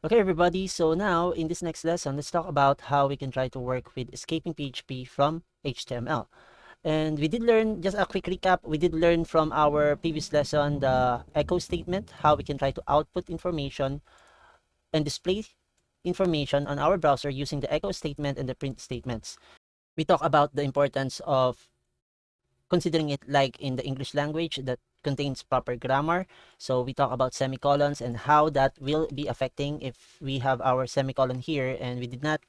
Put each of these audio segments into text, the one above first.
Okay, everybody, so now in this next lesson, let's talk about how we can try to work with escaping PHP from HTML. And we did learn, just a quick recap, we did learn from our previous lesson the echo statement, how we can try to output information and display information on our browser using the echo statement and the print statements. We talk about the importance of considering it like in the English language that contains proper grammar. So we talk about semicolons and how that will be affecting if we have our semicolon here and we did not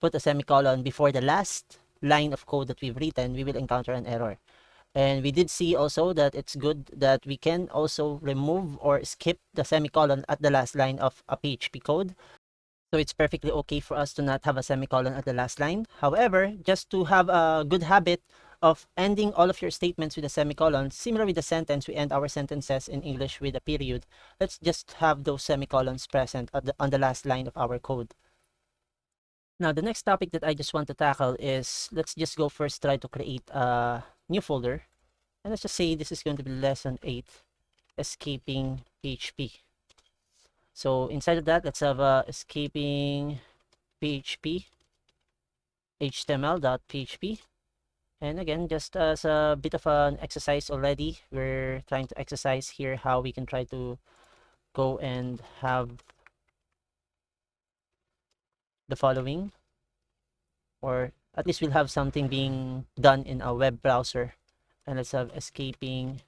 put a semicolon before the last line of code that we've written, we will encounter an error. And we did see also that it's good that we can also remove or skip the semicolon at the last line of a PHP code. So it's perfectly okay for us to not have a semicolon at the last line. However, just to have a good habit of ending all of your statements with a semicolon, similar with the sentence, we end our sentences in English with a period. Let's just have those semicolons present at on the last line of our code. Now, the next topic that I just want to tackle is, let's just go first try to create a new folder. And let's just say this is going to be Lesson 8 Escaping PHP. So inside of that, let's have escaping PHP html.php. And again, just as a bit of an exercise already, we're trying to exercise here how we can try to go and have the following, or at least we'll have something being done in a web browser. And let's have escaping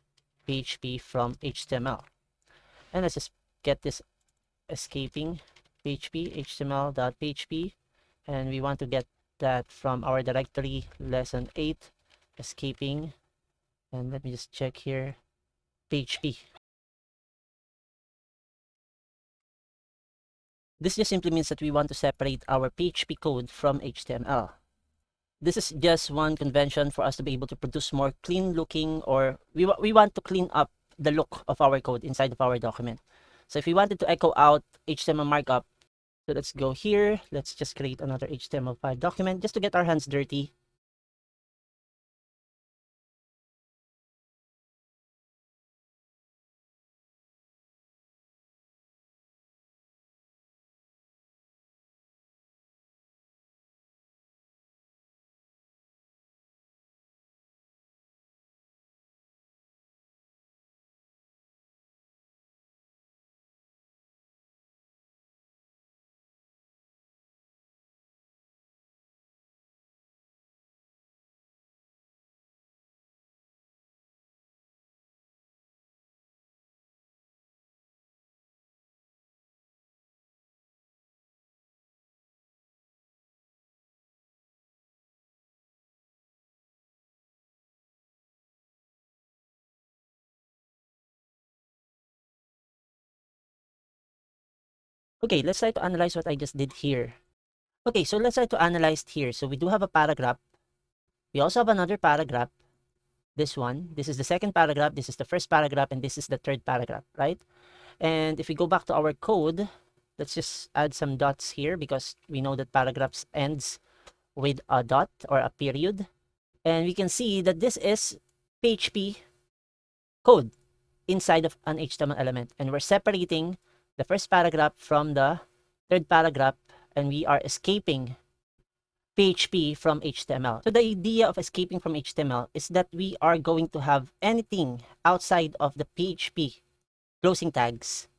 PHP from HTML. And let's just get this escaping PHP html.php, and we want to get that from our directory lesson 8 escaping, and let me just check here, PHP. This just simply means that we want to separate our PHP code from HTML. This is just one convention for us to be able to produce more clean looking, or we want to clean up the look of our code inside of our document. So if we wanted to echo out HTML markup, so let's go here, let's just create another HTML5 document just to get our hands dirty. Okay, let's try to analyze what I just did here. Okay, so let's try to analyze here. So we do have a paragraph. We also have another paragraph. This one, this is the second paragraph, this is the first paragraph, and this is the third paragraph, right? And if we go back to our code, let's just add some dots here because we know that paragraphs ends with a dot or a period. And we can see that this is PHP code inside of an HTML element. And we're separating the first paragraph from the third paragraph, and we are escaping PHP from HTML. So the idea of escaping from HTML is that we are going to have anything outside of the PHP closing tags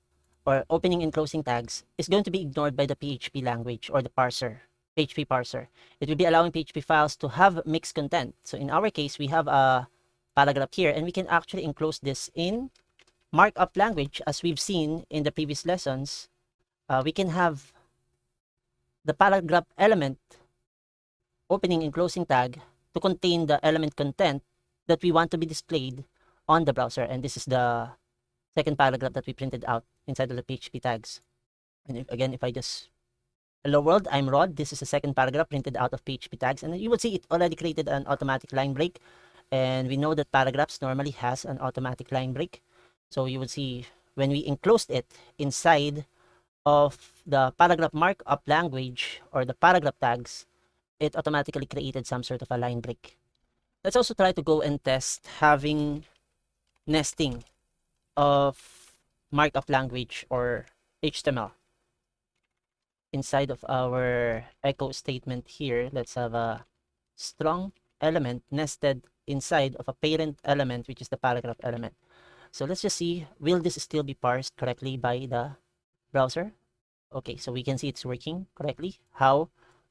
or opening and closing tags is going to be ignored by the PHP language or the parser, PHP parser. It will be allowing PHP files to have mixed content. So in our case, we have a paragraph here, and we can actually enclose this in markup language. As we've seen in the previous lessons, we can have the paragraph element opening and closing tag to contain the element content that we want to be displayed on the browser. And this is the second paragraph that we printed out inside of the PHP tags. And if I just, hello world, I'm Rod. This is the second paragraph printed out of PHP tags. And you will see it already created an automatic line break. And we know that paragraphs normally has an automatic line break. So you will see when we enclosed it inside of the paragraph markup language or the paragraph tags, it automatically created some sort of a line break. Let's also try to go and test having nesting of markup language or HTML. inside of our echo statement here, let's have a strong element nested inside of a parent element, which is the paragraph element. So let's just see, will this still be parsed correctly by the browser? Okay, so we can see it's working correctly.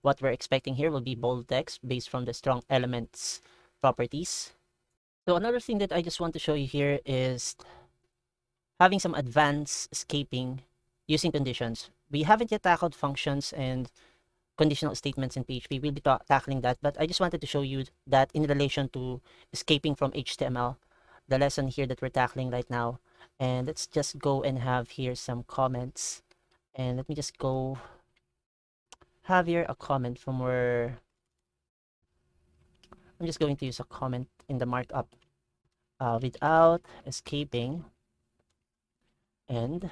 What we're expecting here will be bold text based from the strong elements properties. So another thing that I just want to show you here is having some advanced escaping using conditions. We haven't yet tackled functions and conditional statements in PHP. We'll be tackling that, but I just wanted to show you that in relation to escaping from HTML, the lesson here that we're tackling right now. And let's just go and have here some comments. And let me just go have here a comment from where I'm just going to use a comment in the markup without escaping, and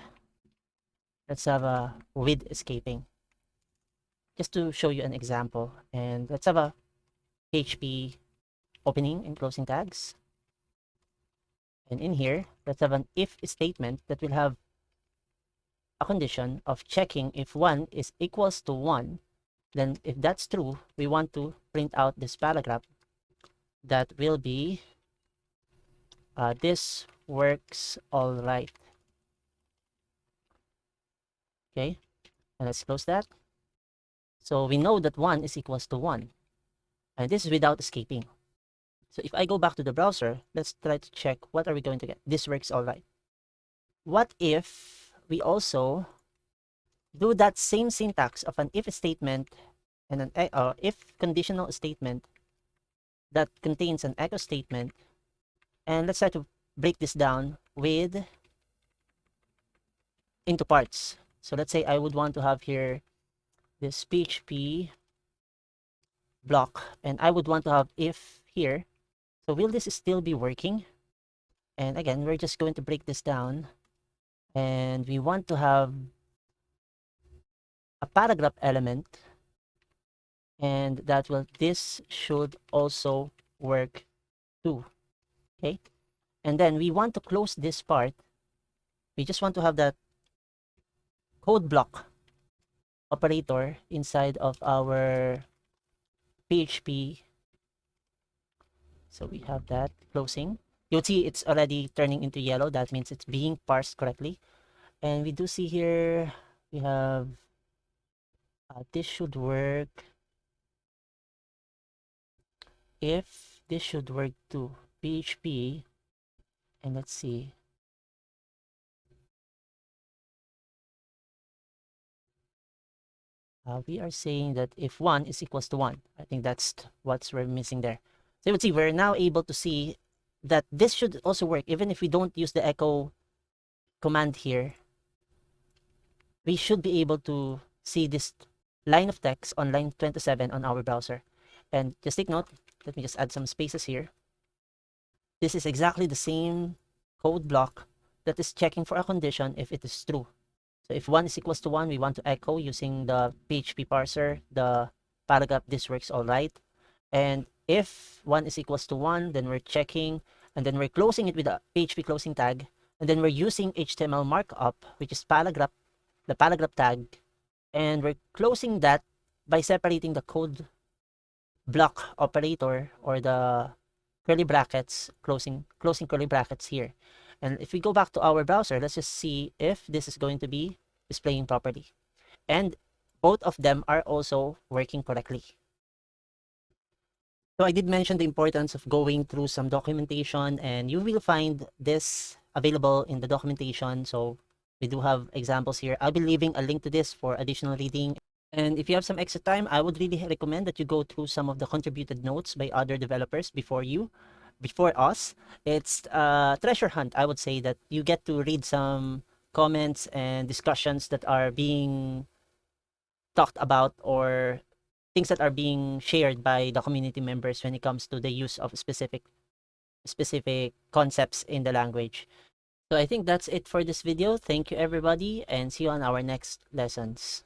let's have a with escaping, just to show you an example. And let's have a PHP opening and closing tags, and in here let's have an if statement that will have a condition of checking if 1 is equals to 1. Then if that's true, we want to print out this paragraph that will be this works all right. Okay, and let's close that. So we know that 1 is equals to 1, and this is without escaping. So if I go back to the browser, let's try to check what are we going to get. This works all right. What if we also do that same syntax of an if statement and an if conditional statement that contains an echo statement, and let's try to break this down into parts. So let's say I would want to have here this PHP block, and I would want to have if here. So will this still be working? And again, we're just going to break this down, and we want to have a paragraph element, and this should also work too. Okay, and then we want to close this part. We just want to have that code block operator inside of our PHP. So we have that closing. You'll see it's already turning into yellow. That means it's being parsed correctly. And we do see here we have this should work. If this should work too, PHP, and let's see. We are saying that if 1 is equals to 1, I think that's what we're missing there. So you would see we're now able to see that this should also work even if we don't use the echo command here. We should be able to see this line of text on line 27 on our browser. And just take note, let me just add some spaces here. This is exactly the same code block that is checking for a condition if it is true. So if 1 is equals to 1, we want to echo using the PHP parser, the paragraph this works all right. And if 1 is equals to 1, then we're checking, and then we're closing it with a PHP closing tag, and then we're using HTML markup, which is the paragraph tag, and we're closing that by separating the code block operator or the curly brackets, closing curly brackets here. And if we go back to our browser, let's just see if this is going to be displaying properly. And both of them are also working correctly. So I did mention the importance of going through some documentation, and you will find this available in the documentation. So we do have examples here. I'll be leaving a link to this for additional reading. And if you have some extra time, I would really recommend that you go through some of the contributed notes by other developers before us. It's a treasure hunt. I would say that you get to read some comments and discussions that are being talked about, or things that are being shared by the community members when it comes to the use of specific concepts in the language. So I think that's it for this video. Thank you everybody, and see you on our next lessons.